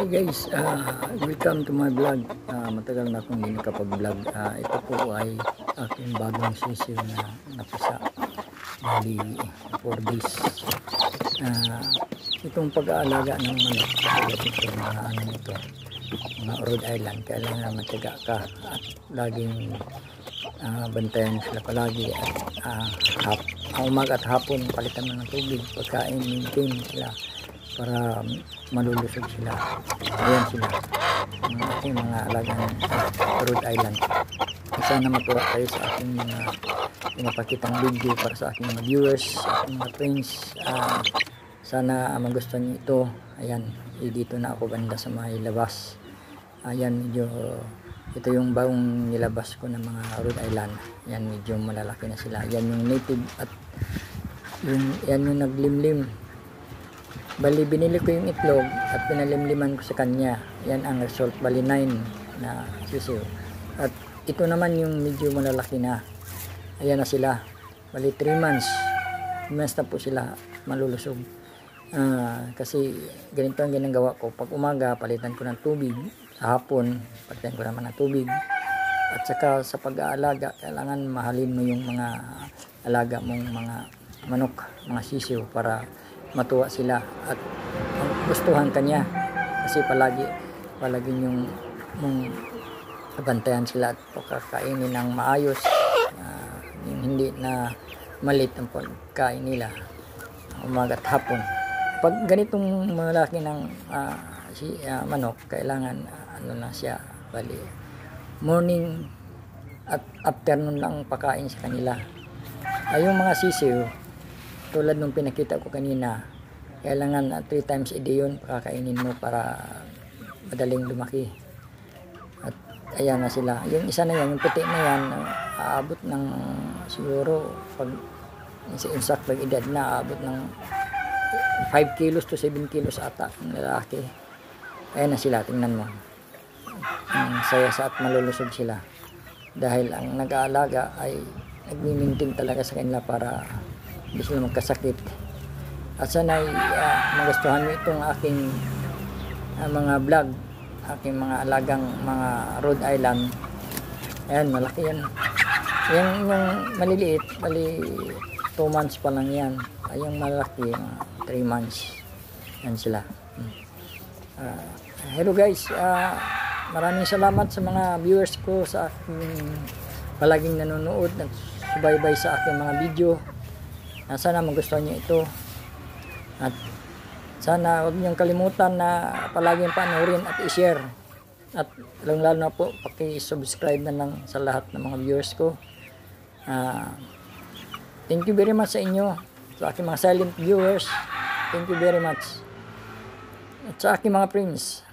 Hi guys, welcome to my vlog. Matagal na akong hindi nakapag-vlog. Ito po ay aking bagong sisiw na napisa. Bali, 4 days. Itong pag-aalaga ng manok, ito mga ano nito, mga Rhode Island, kailangan matyaga ka at laging bantayan sila palagi at umaga at hapon palitan mo ng tubig, pagkain, maintain sila para malulusog sila. Ayan sila, ang aking mga alagang Rhode Island. Sana matuwa kayo sa aking mga pinapakitang video para sa aking mga viewers, sa aking mga friends. Sana magustuhan niyo ito. Ayan, dito na ako banda sa may labas. Ayan, medyo ito yung bagong nilabas ko ng mga Rhode Island. Ayan, medyo malalaki na sila. Yan yung native at yan yung naglimlim. Bali, binili ko yung itlog at pinalimliman ko sa kanya. Yan ang result. Bali, 9 na sisiw. At ito naman yung medyo malalaki na. Ayan na sila. Bali, 3 months. 3 months na po sila malulusog. Kasi ganito ang ginagawa ko. Pag umaga, palitan ko ng tubig. Sa hapon, palitan ko naman ng tubig. At saka sa pag-aalaga, kailangan mahalin mo yung mga alaga mong mga manok, mga sisiw para matuwa sila at gustuhan kanya, kasi palagi yung bantayan sila at pagkakainin ng maayos, yung hindi na malit ang pagkain nila umaga at hapon. Pag ganitong malaki ng manok, kailangan ano na siya, bali morning at afternoon lang pakain sa kanila. Yung mga sisiw tulad nung pinakita ko kanina, kailangan 3 times a day yun pakakainin mo para madaling lumaki. At ayan na sila. Yung isa na yan, yung puti na yan, aabot ng siguro pag insakto edad na, aabot ng 5 kilos to 7 kilos ata ng lalaki. Ayan na sila, tingnan mo. Ang saya sa at malulusog sila. Dahil ang nag-aalaga ay nagmi-maintain talaga sa kanila para hindi sila magkasakit. At sana magustuhan nyo itong aking mga vlog, aking mga alagang mga Rhode Island. Ayan, malaki yan. Yung maliliit, bali 2 months pa lang yan. Yung malaki, 3 months. Yan sila. Hello guys, maraming salamat sa mga viewers ko sa aking palaging nanonood at subaybay sa aking mga video. Sana magustuhan niyo ito at sana huwag niyong kalimutan na palaging panoorin at i-share at lalo na po paki-subscribe na lang sa lahat ng mga viewers ko. Thank you very much sa inyo, sa aking mga silent viewers. Thank you very much at sa aking mga friends.